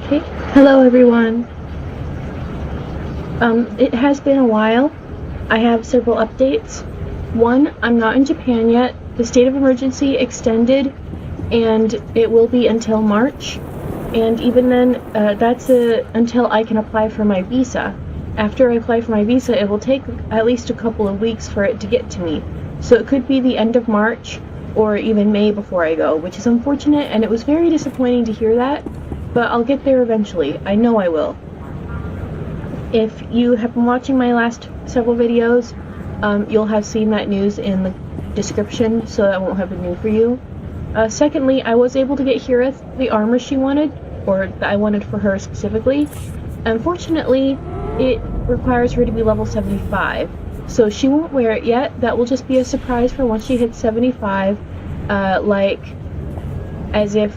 Okay, hello everyone. It has been a while. I have several updates. One, I'm not in Japan yet. The state of emergency extended, and it will be until March. And even then, that's until I can apply for my visa. After I apply for my visa, it will take at least a couple of weeks for it to get to me. So it could be the end of March or even May before I go, which is unfortunate, and it was very disappointing to hear that. But I'll get there eventually. I know I will. If you have been watching my last several videos, you'll have seen that news in the description, so that won't have been new for you. Secondly, I was able to get Hirith the armor she wanted, or that I wanted for her specifically. Unfortunately, it requires her to be level 75, so she won't wear it yet. That will just be a surprise for once she hits 75, like as if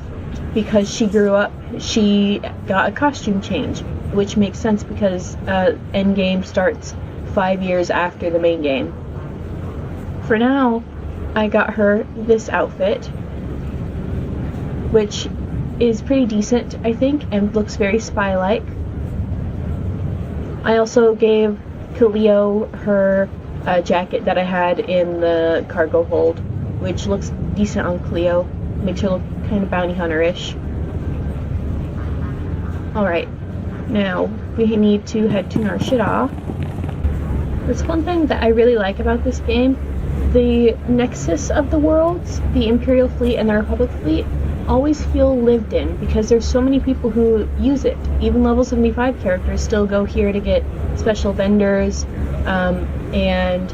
because she grew up, she got a costume change, which makes sense because endgame starts 5 years after the main game. For now, I got her this outfit, which is pretty decent, I think, and looks very spy-like. I also gave Kaleo her jacket that I had in the cargo hold, which looks decent on Cleo. Makes her look kind of bounty hunter-ish. Alright, now we need to head to Nar Shaddaa. There's one thing that I really like about this game. The nexus of the worlds, the Imperial Fleet and the Republic Fleet, always feel lived in because there's so many people who use it. Even level 75 characters still go here to get special vendors and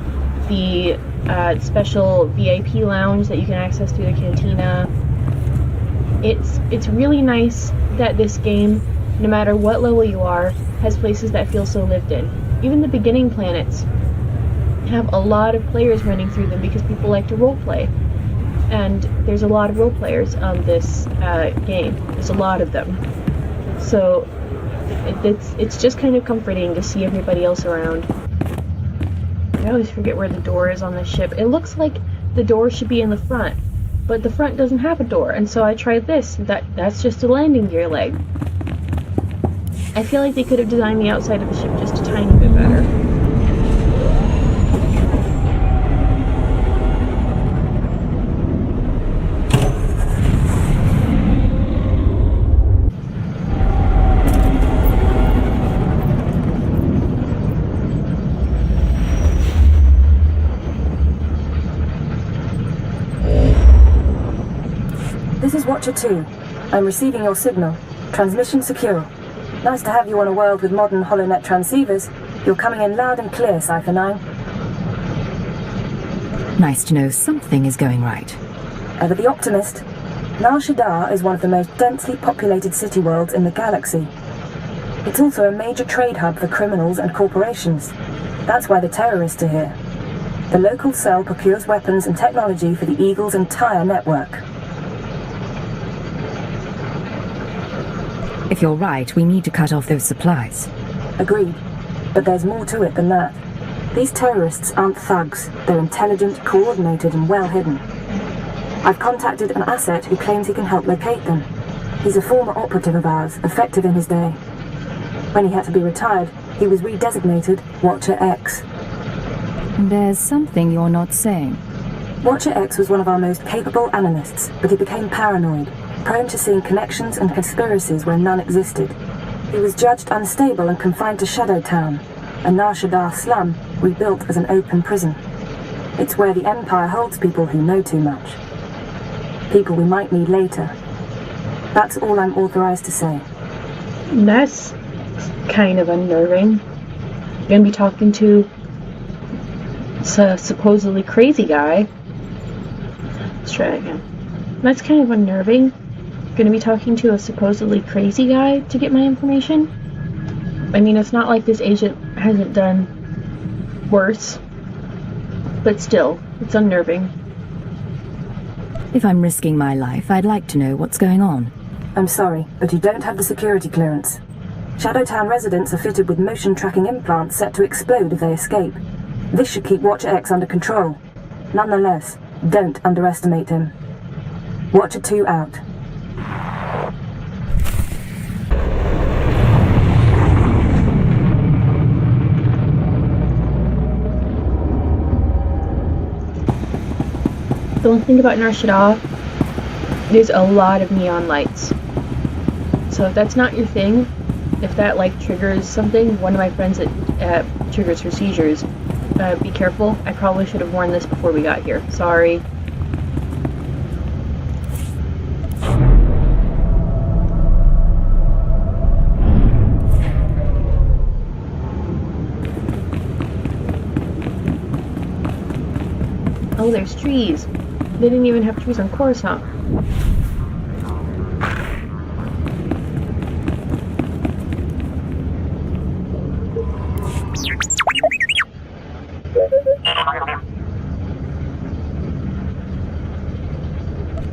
the special VIP lounge that you can access through the cantina. It's really nice that this game, no matter what level you are, has places that feel so lived in. Even the beginning planets have a lot of players running through them because people like to roleplay. And there's a lot of role players on this game. There's a lot of them. So it's just kind of comforting to see everybody else around. I always forget where the door is on the ship. It looks like the door should be in the front, but the front doesn't have a door, and so I tried this. That's just a landing gear leg. I feel like they could have designed the outside of the ship just a tiny bit better. This is Watcher 2. I'm receiving your signal. Transmission secure. Nice to have you on a world with modern HoloNet transceivers. You're coming in loud and clear, Cypher 9. Nice to know something is going right. Ever the optimist. Nar Shaddaa is one of the most densely populated city worlds in the galaxy. It's also a major trade hub for criminals and corporations. That's why the terrorists are here. The local cell procures weapons and technology for the Eagle's entire network. If you're right, we need to cut off those supplies. Agreed. But there's more to it than that. These terrorists aren't thugs. They're intelligent, coordinated, and well hidden. I've contacted an asset who claims he can help locate them. He's a former operative of ours, effective in his day. When he had to be retired, he was redesignated Watcher X. There's something you're not saying. Watcher X was one of our most capable analysts, but he became paranoid, prone to seeing connections and conspiracies where none existed. He was judged unstable and confined to Shadow Town, a Nar Shaddaa slum rebuilt as an open prison. It's where the Empire holds people who know too much. People we might need later. That's all I'm authorized to say. That's kind of unnerving. You're gonna be talking to a supposedly crazy guy. Let's try it again. That's kind of unnerving. Gonna be talking to a supposedly crazy guy to get my information? I mean, it's not like this agent hasn't done worse, but still, it's unnerving. If I'm risking my life, I'd like to know what's going on. I'm sorry, but you don't have the security clearance. Shadowtown residents are fitted with motion tracking implants set to explode if they escape. This should keep Watcher X under control. Nonetheless, don't underestimate him. Watcher 2 out. The one thing about Nar Shaddaa, there's a lot of neon lights. So if that's not your thing, if that like triggers something, one of my friends that triggers her seizures, be careful. I probably should have worn this before we got here. Sorry. Oh, there's trees. They didn't even have trees on Coruscant.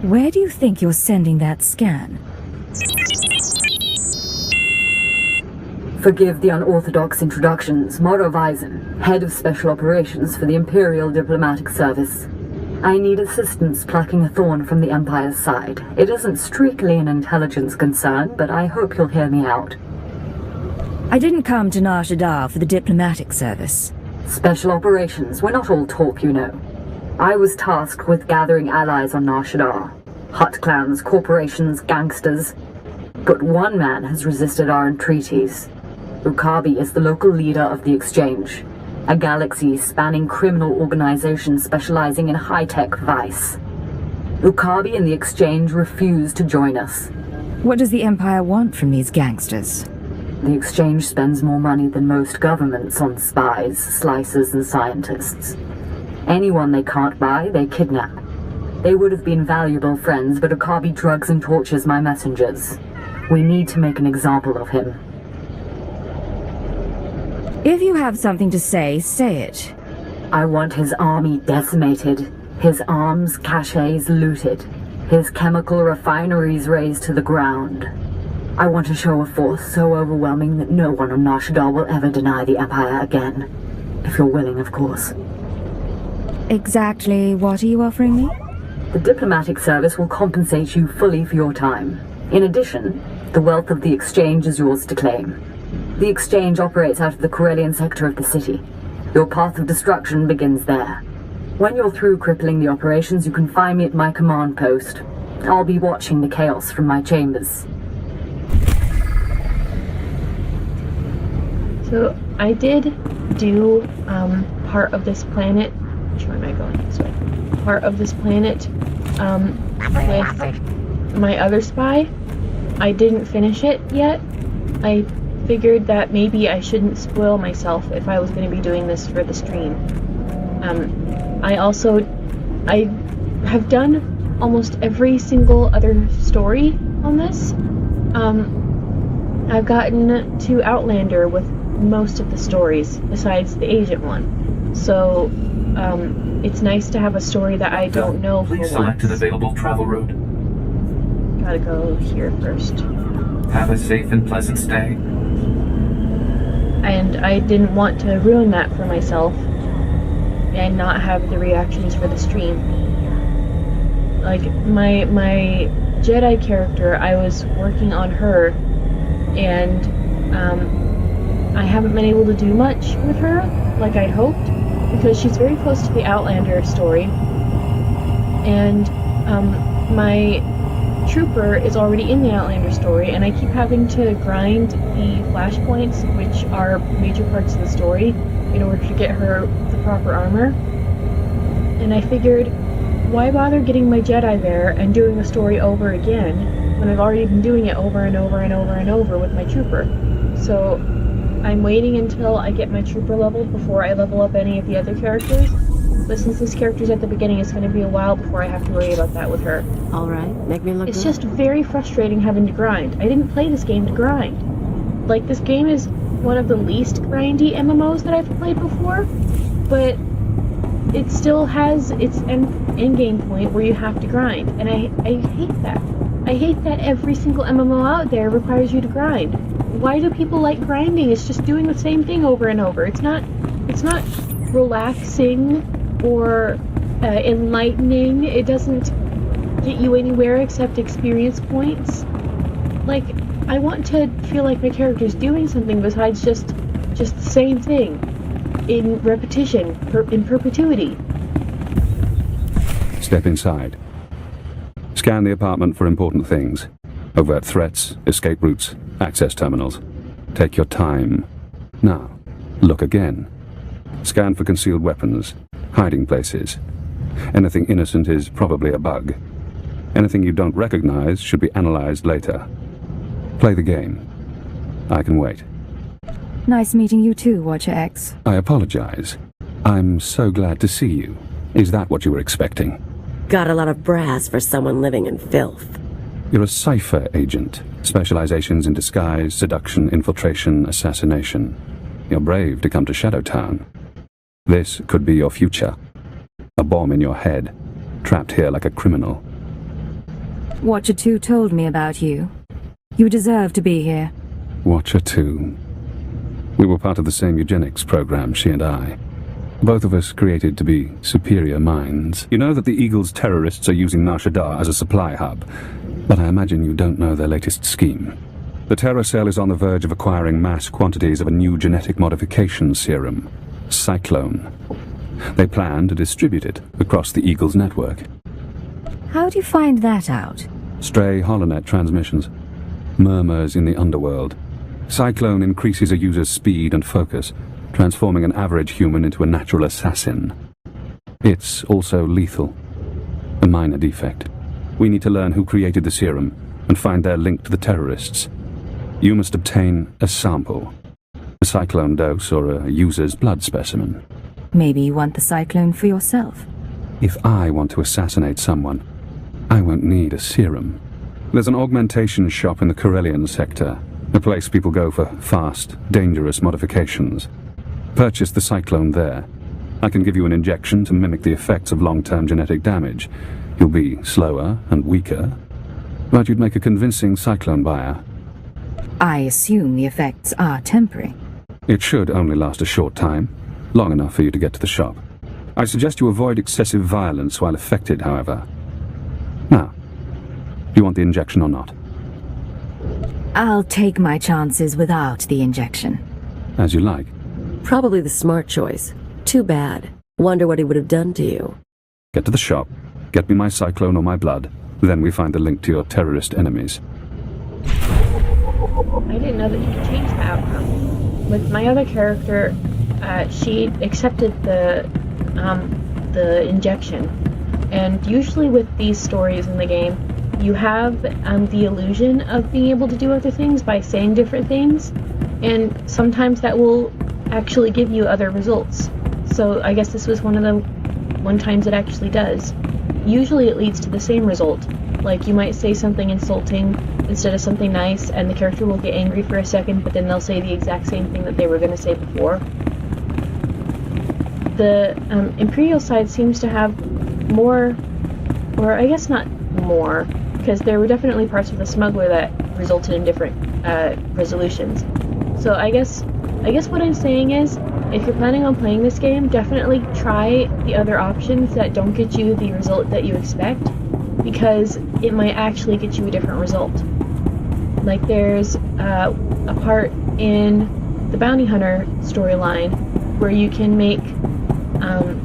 Where do you think you're sending that scan? Forgive the unorthodox introductions. Moro Weisen, Head of Special Operations for the Imperial Diplomatic Service. I need assistance plucking a thorn from the Empire's side. It isn't strictly an intelligence concern, but I hope you'll hear me out. I didn't come to Nar Shaddaa for the diplomatic service. Special Operations, we're not all talk, you know. I was tasked with gathering allies on Nar Shaddaa. Hut clans, corporations, gangsters. But one man has resisted our entreaties. Ukabi is the local leader of the Exchange, a galaxy-spanning criminal organization specializing in high-tech vice. Ukabi and the Exchange refuse to join us. What does the Empire want from these gangsters? The Exchange spends more money than most governments on spies, slicers, and scientists. Anyone they can't buy, they kidnap. They would have been valuable friends, but Ukabi drugs and tortures my messengers. We need to make an example of him. If you have something to say, say it. I want his army decimated, his arms caches looted, his chemical refineries razed to the ground. I want a show of force so overwhelming that no one on Nar Shaddaa will ever deny the Empire again. If you're willing, of course. Exactly what are you offering me? The diplomatic service will compensate you fully for your time. In addition, the wealth of the Exchange is yours to claim. The Exchange operates out of the Corellian sector of the city. Your path of destruction begins there. When you're through crippling the operations, you can find me at my command post. I'll be watching the chaos from my chambers. So I did do part of this planet. Which way am I going? This way. Part of this planet with my other spy. I didn't finish it yet. I figured that maybe I shouldn't spoil myself if I was going to be doing this for the stream. I have done almost every single other story on this. I've gotten to Outlander with most of the stories besides the Agent one. So it's nice to have a story that I don't know for once. Please select an available travel route. Gotta go here first. Have a safe and pleasant stay. And I didn't want to ruin that for myself and not have the reactions for the stream. Like my Jedi character, I was working on her, and I haven't been able to do much with her like I'd hoped, because she's very close to the Outlander story, and my trooper is already in the Outlander story, and I keep having to grind the flashpoints, which are major parts of the story, in order to get her the proper armor. And I figured, why bother getting my Jedi there and doing the story over again when I've already been doing it over and over and over and over with my trooper? So I'm waiting until I get my trooper leveled before I level up any of the other characters. But since this character's at the beginning, it's going to be a while before I have to worry about that with her. Alright, make me look It's good. just very frustrating having to grind. I didn't play this game to grind. Like, this game is one of the least grindy MMOs that I've played before, but it still has its end game point where you have to grind, and I hate that. I hate that every single MMO out there requires you to grind. Why do people like grinding? It's just doing the same thing over and over. It's not relaxing or enlightening. It doesn't get you anywhere except experience points. Like, I want to feel like my character's doing something besides just the same thing in repetition, in perpetuity. Step inside. Scan the apartment for important things. Overt threats, escape routes, access terminals. Take your time. Now, look again. Scan for concealed weapons, hiding places. Anything innocent is probably a bug. Anything you don't recognize should be analyzed later. Play the game. I can wait. Nice meeting you too, Watcher X. I apologize. I'm so glad to see you. Is that what you were expecting? Got a lot of brass for someone living in filth. You're a cipher agent. Specializations in disguise, seduction, infiltration, assassination. You're brave to come to Shadowtown. This could be your future. A bomb in your head, trapped here like a criminal. Watcher 2 told me about you. You deserve to be here. Watcher 2. We were part of the same eugenics program, she and I. Both of us created to be superior minds. You know that the Eagle's terrorists are using Nar Shaddaa as a supply hub, but I imagine you don't know their latest scheme. The terror cell is on the verge of acquiring mass quantities of a new genetic modification serum, Cyclone. They plan to distribute it across the Eagle's network. How do you find that out? Stray holonet transmissions. Murmurs in the underworld. Cyclone increases a user's speed and focus, transforming an average human into a natural assassin. It's also lethal. A minor defect. We need to learn who created the serum and find their link to the terrorists. You must obtain a sample. A cyclone dose or a user's blood specimen. Maybe you want the cyclone for yourself. If I want to assassinate someone, I won't need a serum. There's an augmentation shop in the Corellian sector, a place people go for fast, dangerous modifications. Purchase the cyclone there. I can give you an injection to mimic the effects of long-term genetic damage. You'll be slower and weaker, but you'd make a convincing cyclone buyer. I assume the effects are temporary. It should only last a short time, long enough for you to get to the shop. I suggest you avoid excessive violence while affected, however. Now, do you want the injection or not? I'll take my chances without the injection. As you like. Probably the smart choice. Too bad. Wonder what he would have done to you. Get to the shop, get me my cyclone or my blood, then we find the link to your terrorist enemies. I didn't know that you could change the outcome. With my other character, she accepted the injection. And usually with these stories in the game, you have the illusion of being able to do other things by saying different things, and sometimes that will actually give you other results. So I guess this was one of the times it actually does. Usually it leads to the same result. Like, you might say something insulting instead of something nice, and the character will get angry for a second, but then they'll say the exact same thing that they were going to say before. The Imperial side seems to have more, or I guess not more, because there were definitely parts of the Smuggler that resulted in different resolutions. So I guess what I'm saying is, if you're planning on playing this game, definitely try the other options that don't get you the result that you expect, because it might actually get you a different result. Like, there's a part in the Bounty Hunter storyline where you can make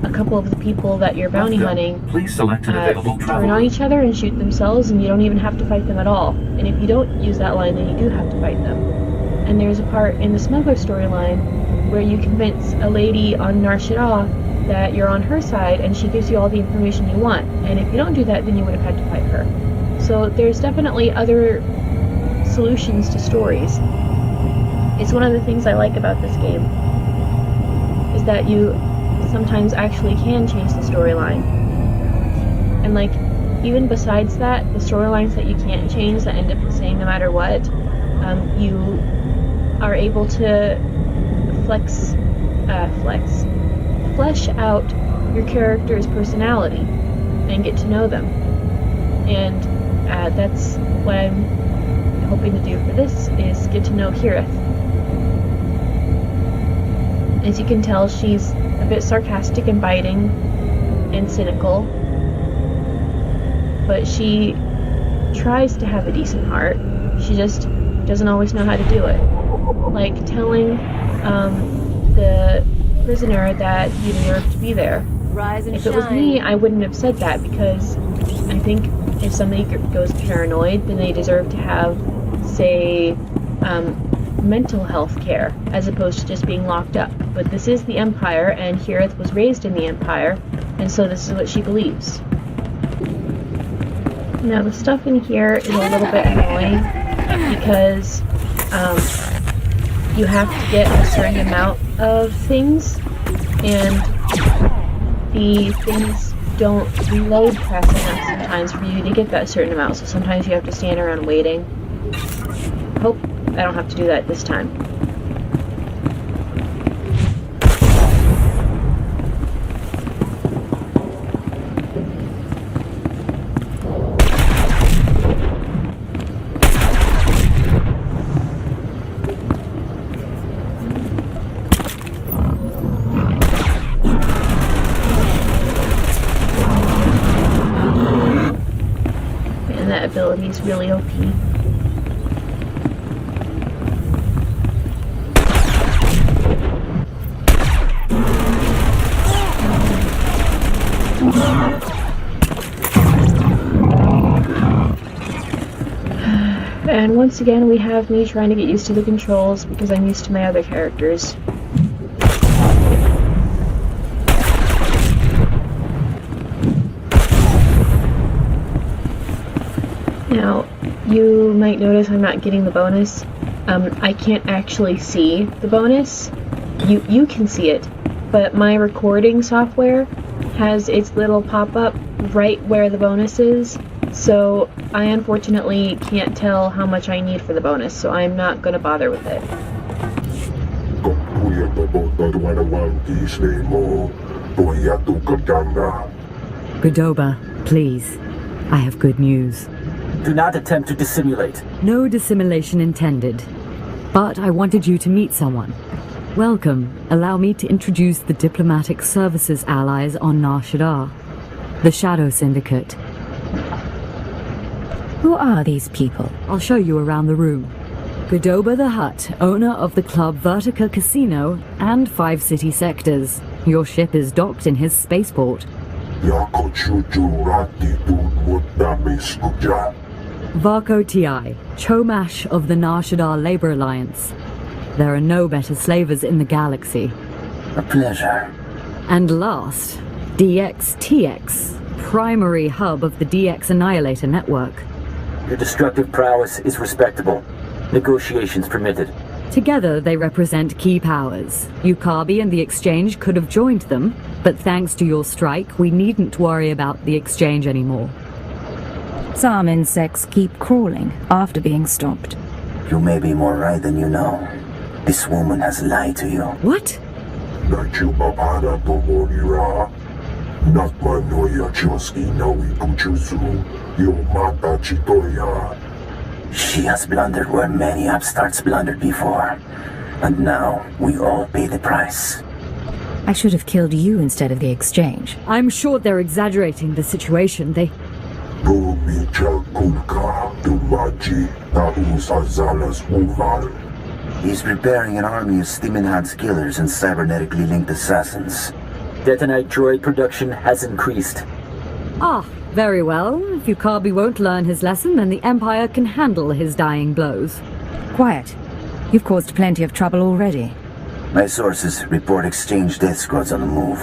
a couple of the people that you're bounty hunting Please select an available travel turn on route. each other and shoot themselves, and you don't even have to fight them at all. And if you don't use that line, then you do have to fight them. And there's a part in the Smuggler storyline where you convince a lady on Nar Shaddaa that you're on her side, and she gives you all the information you want. And if you don't do that, then you would have had to fight her. So there's definitely other solutions to stories. It's one of the things I like about this game, is that you sometimes actually can change the storyline. And like, even besides that, the storylines that you can't change that end up the same no matter what, you are able to flesh out your character's personality and get to know them. And that's what I'm hoping to do for this, is get to know Hirith. As you can tell, she's a bit sarcastic and biting and cynical, but she tries to have a decent heart. She just doesn't always know how to do it. Like telling the prisoner that he deserved to be there, Rise and If it was me, I wouldn't have said that, because I think if somebody goes paranoid, then they deserve to have, say, mental health care, as opposed to just being locked up. But this is the Empire, and Hirith was raised in the Empire, and so this is what she believes. Now, the stuff in here is a little bit annoying, because you have to get a certain amount of things, and the things don't reload fast enough sometimes for you to get that certain amount, so sometimes you have to stand around waiting. Hope I don't have to do that this time. And that ability is really OP. And once again, we have me trying to get used to the controls because I'm used to my other characters. Now, you might notice I'm not getting the bonus. I can't actually see the bonus. You can see it, but my recording software has its little pop-up right where the bonus is, so I unfortunately can't tell how much I need for the bonus, so I'm not going to bother with it. Godoba, please. I have good news. Do not attempt to dissimulate. No dissimulation intended. But I wanted you to meet someone. Welcome. Allow me to introduce the Diplomatic Services allies on Nar Shaddaa. The Shadow Syndicate. Who are these people? I'll show you around the room. Godoba the Hutt, owner of the club Vertica Casino and 5 city sectors. Your ship is docked in his spaceport. Varko Ti, Chomash of the Nar Shaddaa Labor Alliance. There are no better slavers in the galaxy. A pleasure. And last, DXTX, primary hub of the DX Annihilator network. Your destructive prowess is respectable. Negotiations permitted. Together, they represent key powers. Yukabi and the Exchange could have joined them, but thanks to your strike, we needn't worry about the Exchange anymore. Some insects keep crawling after being stopped. You may be more right than you know. This woman has lied to you. What? She has blundered where many upstarts blundered before. And now, we all pay the price. I should have killed you instead of the Exchange. I'm sure they're exaggerating the situation. He's preparing an army of Stimenhad's killers and cybernetically linked assassins. Detonite droid production has increased. Ah, very well. If Yukabi won't learn his lesson, then the Empire can handle his dying blows. Quiet. You've caused plenty of trouble already. My sources report Exchange death squads on the move.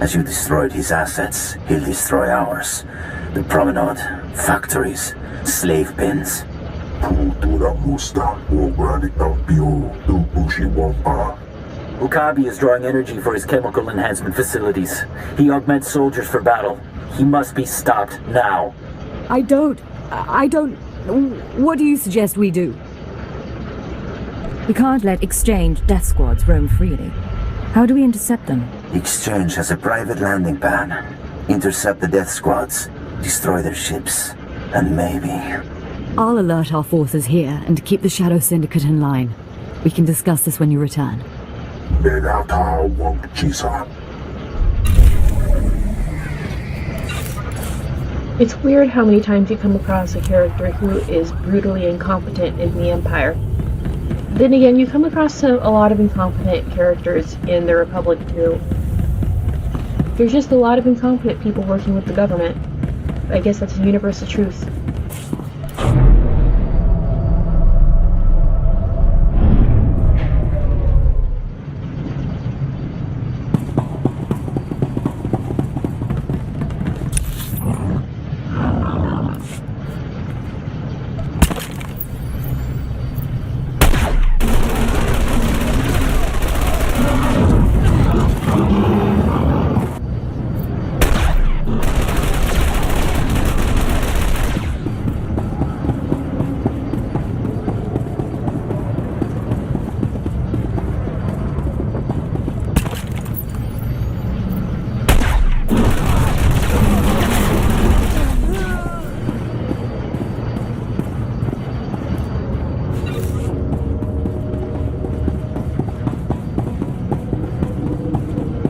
As you destroyed his assets, he'll destroy ours. The promenade, factories, slave pens. Yukabi is drawing energy for his chemical enhancement facilities. He augments soldiers for battle. He must be stopped now. I don't... What do you suggest we do? We can't let Exchange death squads roam freely. How do we intercept them? Exchange has a private landing pad. Intercept the death squads, destroy their ships, and maybe... I'll alert our forces here and keep the Shadow Syndicate in line. We can discuss this when you return. It's weird how many times you come across a character who is brutally incompetent in the Empire. Then again, you come across a lot of incompetent characters in the Republic too. There's just a lot of incompetent people working with the government. I guess that's a universal truth.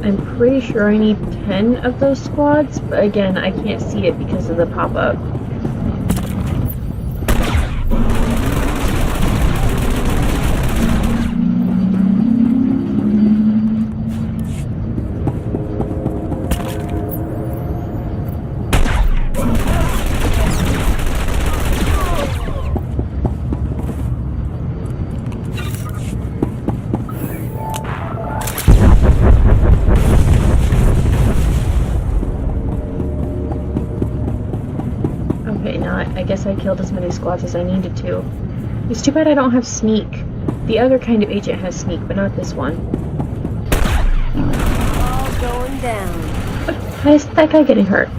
I'm pretty sure I need 10 of those squads, but again, I can't see it because of the pop-up. I guess I killed as many squads as I needed to. It's too bad I don't have sneak. The other kind of agent has sneak, but not this one. All going down. How is that guy getting hurt?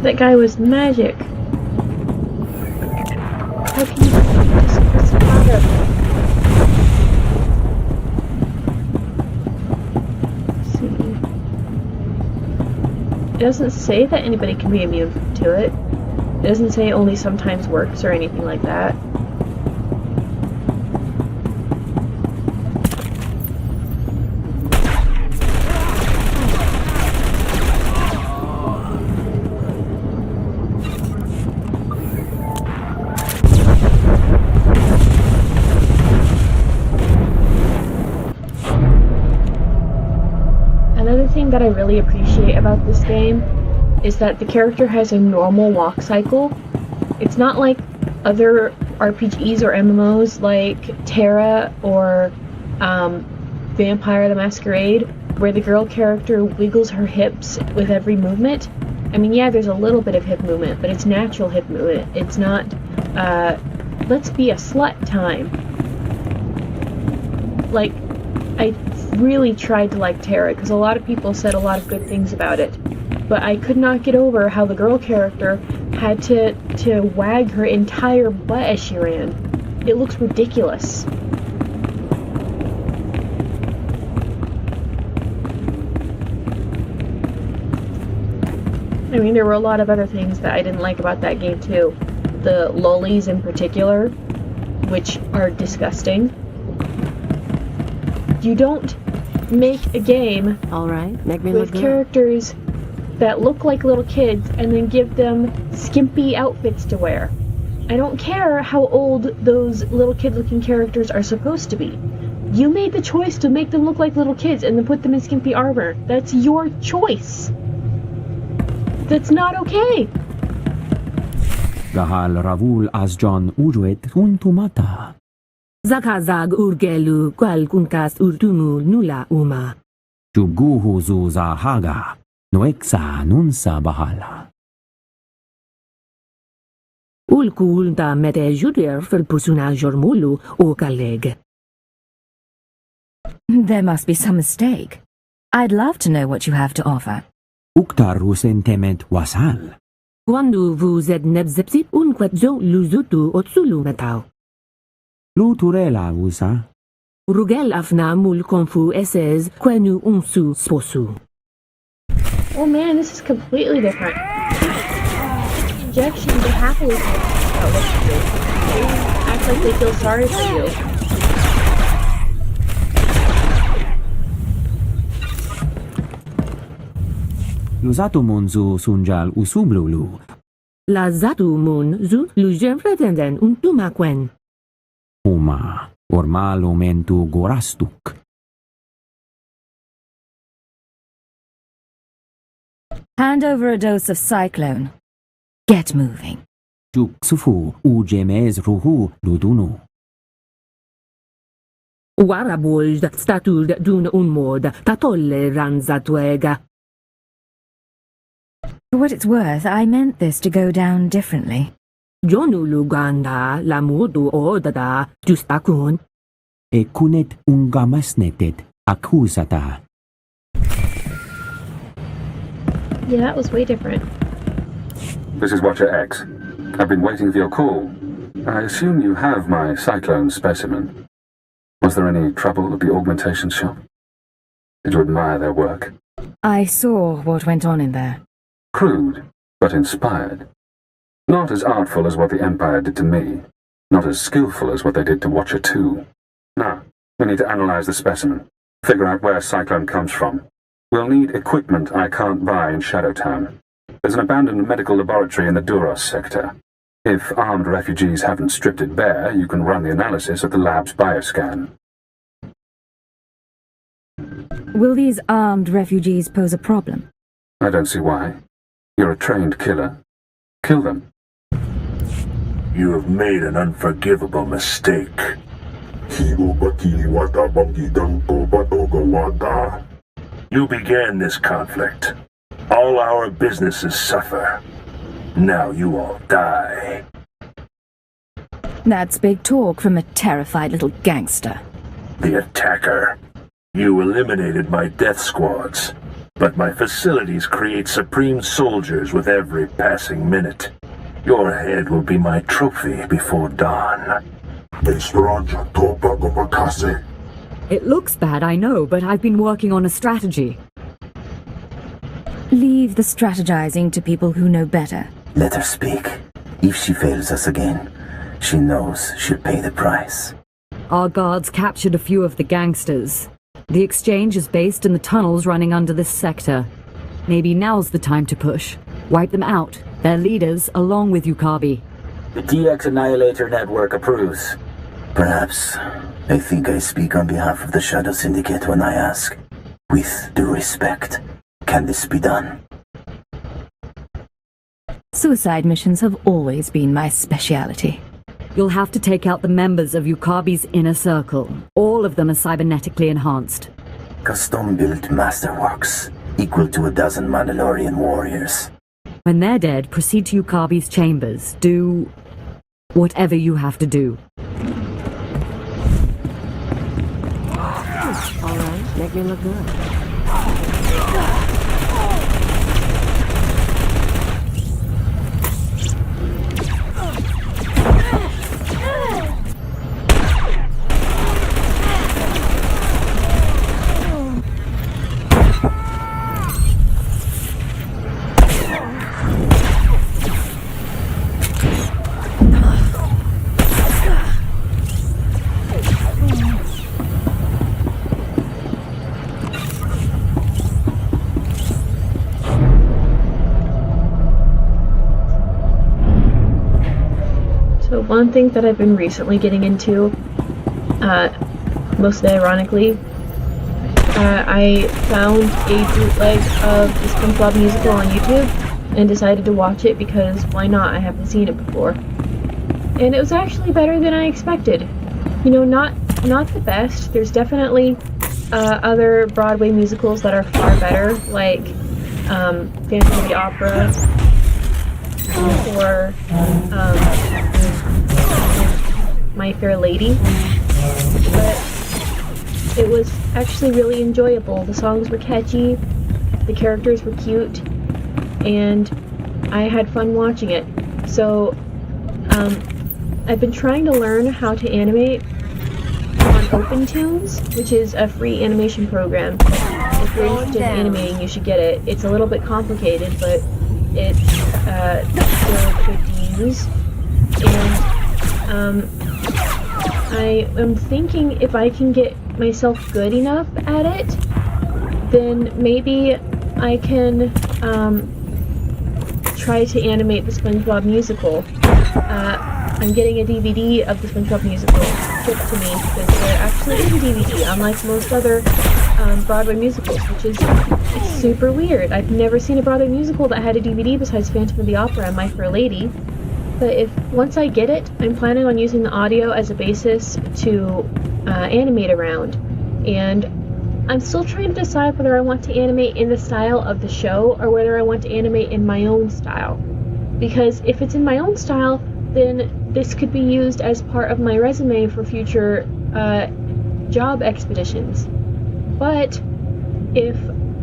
That guy was magic. How can you just press fire? It doesn't say that anybody can be immune to it. It doesn't say it only sometimes works or anything like that. Another thing that I really appreciate about this game is that the character has a normal walk cycle. It's not like other RPGs or MMOs like Terra or Vampire the Masquerade, where the girl character wiggles her hips with every movement. I mean, yeah, there's a little bit of hip movement, but it's natural hip movement. It's not, let's be a slut time. Like, I really tried to like Terra, because a lot of people said a lot of good things about it. But I could not get over how the girl character had to wag her entire butt as she ran. It looks ridiculous. I mean, there were a lot of other things that I didn't like about that game too. The lollies in particular, which are disgusting. You don't make a game with characters that look like little kids and then give them skimpy outfits to wear. I don't care how old those little kid-looking characters are supposed to be. You made the choice to make them look like little kids and then put them in skimpy armor. That's your choice. That's not okay. Gahal Ravul Azjan Uruet Untumata. Zakazag urgelu qual kunkas urtumu nula uma. Juguhu zuza haga. Noexa nunsa bahala. Ulkul da mete judir fel pusuna jormulu o kaleg. There must be some mistake. I'd love to know what you have to offer. Uktarus entemet wasal. Quando vous êtes nebzepsi unquetzo luzutu otsulu metau. Luturela usa. Rugel afna mul konfu esses quenu unsu sposu. Oh man, this is completely different. Injection, they happily talk about what to do. They act like they feel sorry for you. Luzatu munzu sunjal usublulu. La zatu mun zu lujen pretenden untumakwen. Uma. Ormal momentu gorastuk. Hand over a dose of cyclone. Get moving. Juk sufu ujemez ruhu ludunu. Warabold statud dun un mod ta tolleranza tuega. For what it's worth, I meant this to go down differently. Jonu luganda la modu odada justakun. E kunet ungamasnetet accusata. Yeah, that was way different. This is Watcher X. I've been waiting for your call. I assume you have my cyclone specimen. Was there any trouble at the augmentation shop? Did you admire their work? I saw what went on in there. Crude, but inspired. Not as artful as what the Empire did to me. Not as skillful as what they did to Watcher 2. Now, we need to analyze the specimen. Figure out where Cyclone comes from. We'll need equipment I can't buy in Shadowtown. There's an abandoned medical laboratory in the Duros sector. If armed refugees haven't stripped it bare, you can run the analysis at the lab's bioscan. Will these armed refugees pose a problem? I don't see why. You're a trained killer. Kill them. You have made an unforgivable mistake. You began this conflict. All our businesses suffer. Now you all die. That's big talk from a terrified little gangster. The attacker. You eliminated my death squads, but my facilities create supreme soldiers with every passing minute. Your head will be my trophy before dawn. It looks bad, I know, but I've been working on a strategy. Leave the strategizing to people who know better. Let her speak. If she fails us again, she knows she'll pay the price. Our guards captured a few of the gangsters. The exchange is based in the tunnels running under this sector. Maybe now's the time to push. Wipe them out, their leaders, along with Yukabi. The DX Annihilator Network approves. Perhaps. I think I speak on behalf of the Shadow Syndicate when I ask, with due respect, can this be done? Suicide missions have always been my speciality. You'll have to take out the members of Yukabi's inner circle. All of them are cybernetically enhanced. Custom-built masterworks, equal to a dozen Mandalorian warriors. When they're dead, proceed to Yukabi's chambers. Do whatever you have to do. All right, make me look good. So one thing that I've been recently getting into, mostly ironically, I found a bootleg of the SpongeBob musical on YouTube and decided to watch it because why not? I haven't seen it before. And it was actually better than I expected. You know, not the best. There's definitely other Broadway musicals that are far better, like Phantom of the Opera or My Fair Lady, but it was actually really enjoyable. The songs were catchy, the characters were cute, and I had fun watching it. So I've been trying to learn how to animate on OpenTunes, which is a free animation program. If you're interested in animating, you should get it. It's a little bit complicated, but it's still good to use. And I am thinking if I can get myself good enough at it, then maybe I can try to animate the SpongeBob musical. I'm getting a DVD of the SpongeBob musical shipped to me because there actually is a DVD, unlike most other Broadway musicals, which is it's super weird. I've never seen a Broadway musical that had a DVD besides Phantom of the Opera and My Fair Lady. But once I get it, I'm planning on using the audio as a basis to animate around. And I'm still trying to decide whether I want to animate in the style of the show or whether I want to animate in my own style. Because if it's in my own style, then this could be used as part of my resume for future job expeditions. But if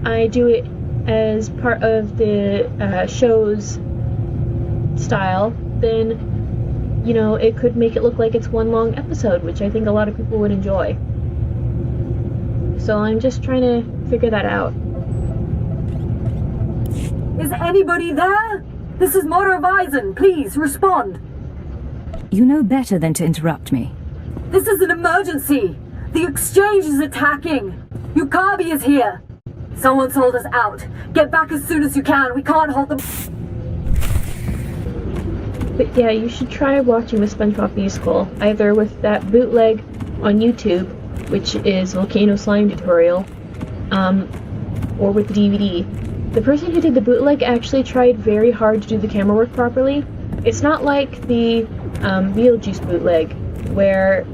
I do it as part of the show's style, then, you know, it could make it look like it's one long episode, which I think a lot of people would enjoy. So I'm just trying to figure that out. Is anybody there? This is Moro Visen. Please, respond. You know better than to interrupt me. This is an emergency. The exchange is attacking. Yukabi is here. Someone sold us out. Get back as soon as you can. We can't hold them. But yeah, you should try watching the SpongeBob musical, either with that bootleg on YouTube, which is Volcano Slime Tutorial, or with the DVD. The person who did the bootleg actually tried very hard to do the camera work properly. It's not like the Beetlejuice bootleg, where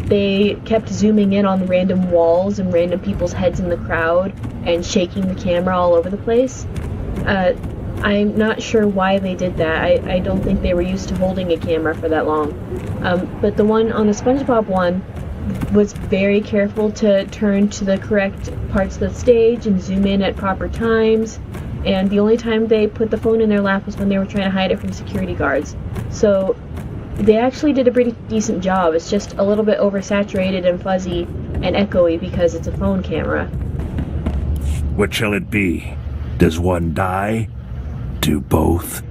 they kept zooming in on random walls and random people's heads in the crowd and shaking the camera all over the place. I'm not sure why they did that. I don't think they were used to holding a camera for that long. But the one on the SpongeBob one was very careful to turn to the correct parts of the stage and zoom in at proper times. And the only time they put the phone in their lap was when they were trying to hide it from security guards. So they actually did a pretty decent job. It's just a little bit oversaturated and fuzzy and echoey because it's a phone camera. What shall it be? Does one die? Do both?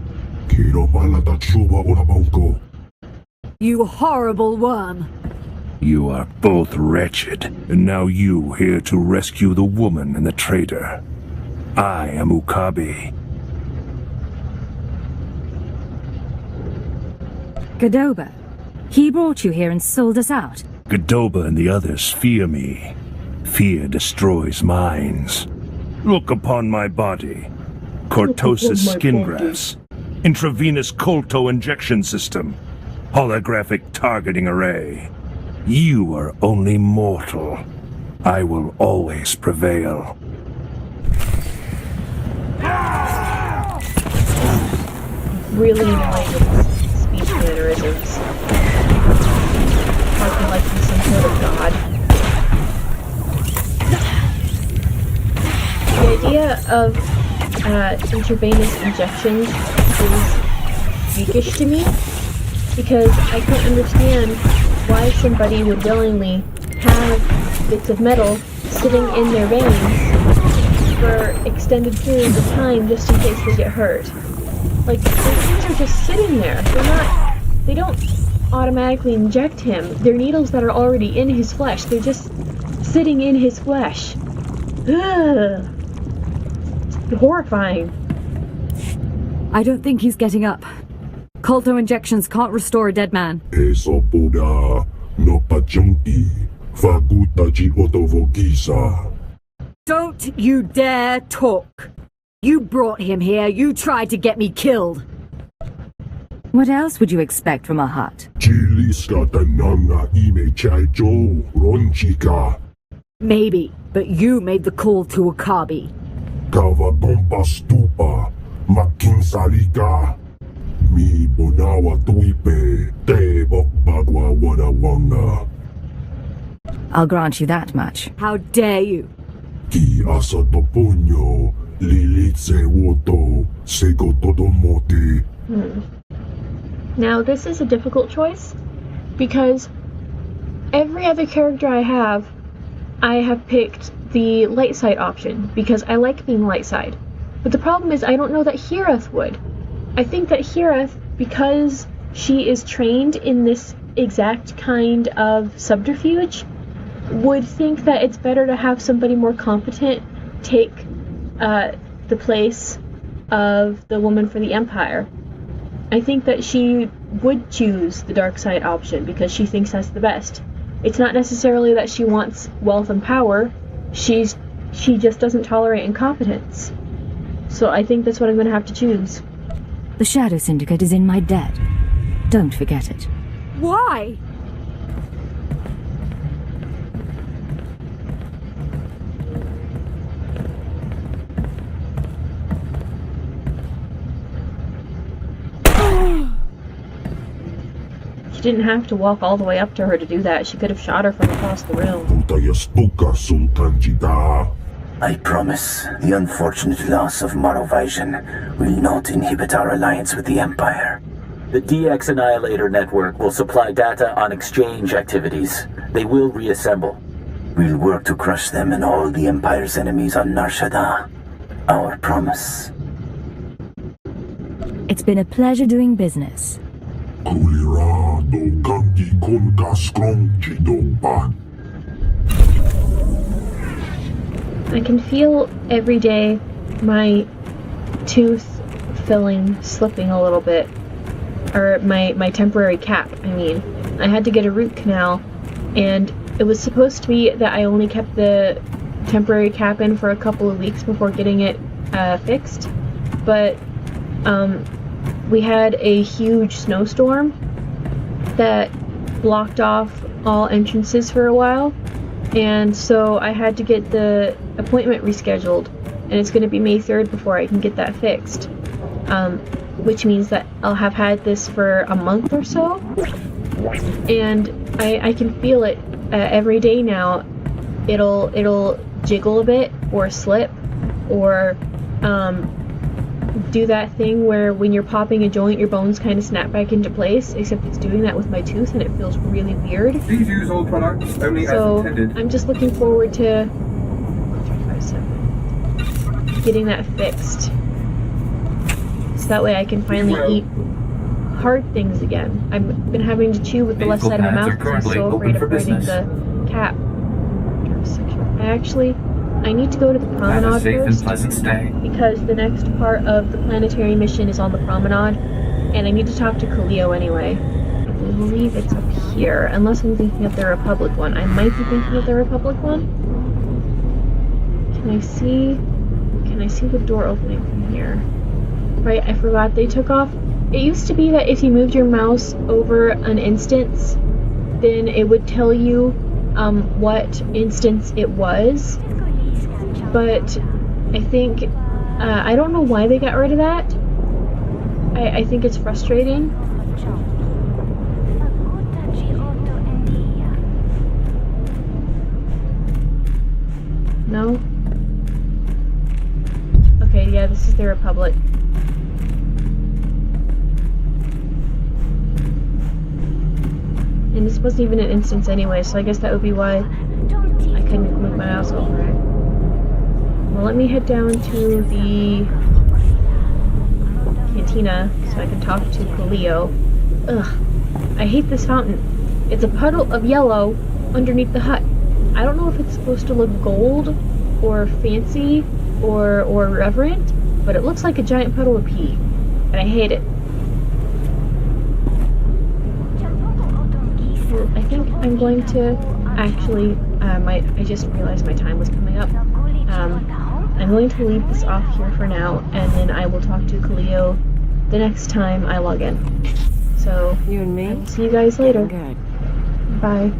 You horrible worm! You are both wretched, and now you here to rescue the woman and the traitor. I am Ukabi. Godoba, he brought you here and sold us out. Godoba and the others fear me. Fear destroys minds. Look upon my body. Cortosis skin grafts. Intravenous colto injection system. Holographic targeting array. You are only mortal. I will always prevail. Really annoyed with his speech mannerisms. Talking like he's some sort of god. The idea of intravenous injections is geekish to me, because I can't understand why somebody would willingly have bits of metal sitting in their veins for extended periods of time just in case they get hurt. Like, those things are just sitting there. They don't automatically inject him. They're needles that are already in his flesh. They're just sitting in his flesh. Ugh. It's horrifying. I don't think he's getting up. Colto injections can't restore a dead man. Don't you dare talk! You brought him here, you tried to get me killed! What else would you expect from a hut? Maybe, but you made the call to Wakabi. I'll grant you that much. How dare you? Now, this is a difficult choice, because every other character I have picked the light side option, because I like being light side. But the problem is I don't know that Hireth would. I think that Hireth, because she is trained in this exact kind of subterfuge, would think that it's better to have somebody more competent take the place of the woman for the Empire. I think that she would choose the dark side option because she thinks that's the best. It's not necessarily that she wants wealth and power. She just doesn't tolerate incompetence. So I think that's what I'm going to have to choose. The Shadow Syndicate is in my debt. Don't forget it. Why? She didn't have to walk all the way up to her to do that. She could have shot her from across the room. I promise the unfortunate loss of Morovisian will not inhibit our alliance with the Empire. The DX Annihilator Network will supply data on exchange activities. They will reassemble. We'll work to crush them and all the Empire's enemies on Nar Shaddaa. Our promise. It's been a pleasure doing business. I can feel every day my tooth filling slipping a little bit. Or my temporary cap, I mean. I had to get a root canal, and it was supposed to be that I only kept the temporary cap in for a couple of weeks before getting it fixed. But we had a huge snowstorm that blocked off all entrances for a while, and so I had to get the appointment rescheduled, and it's going to be May 3rd before I can get that fixed, which means that I'll have had this for a month or so, and I can feel it every day now. It'll jiggle a bit or slip or do that thing where when you're popping a joint your bones kind of snap back into place, except it's doing that with my tooth and it feels really weird. Please use all products only so as intended. I'm just looking forward to getting that fixed, so that way I can finally eat hard things again. I've been having to chew with the left side of my mouth because I'm so afraid of biting the cap. I need to go to the promenade Have a safe first, and pleasant stay. because the next part of the planetary mission is on the promenade, and I need to talk to Kaleo anyway. I believe it's up here, unless I'm thinking of the Republic one. I might be thinking of the Republic one. Can I see the door opening from here? Right, I forgot they took off. It used to be that if you moved your mouse over an instance, then it would tell you what instance it was. But I think, I don't know why they got rid of that. I think it's frustrating. No? Okay, yeah, this is the Republic. And this wasn't even an instance anyway, so I guess that would be why I couldn't move my mouse over it. Well, let me head down to the cantina so I can talk to Kaleo. Ugh, I hate this fountain. It's a puddle of yellow underneath the hut. I don't know if it's supposed to look gold or fancy or reverent, but it looks like a giant puddle of pee, and I hate it. Well, I think I'm going to actually, I just realized my time was coming up. I'm going to leave this off here for now, and then I will talk to Kaleo the next time I log in. So, you and me? I will see you guys later. Good. Bye.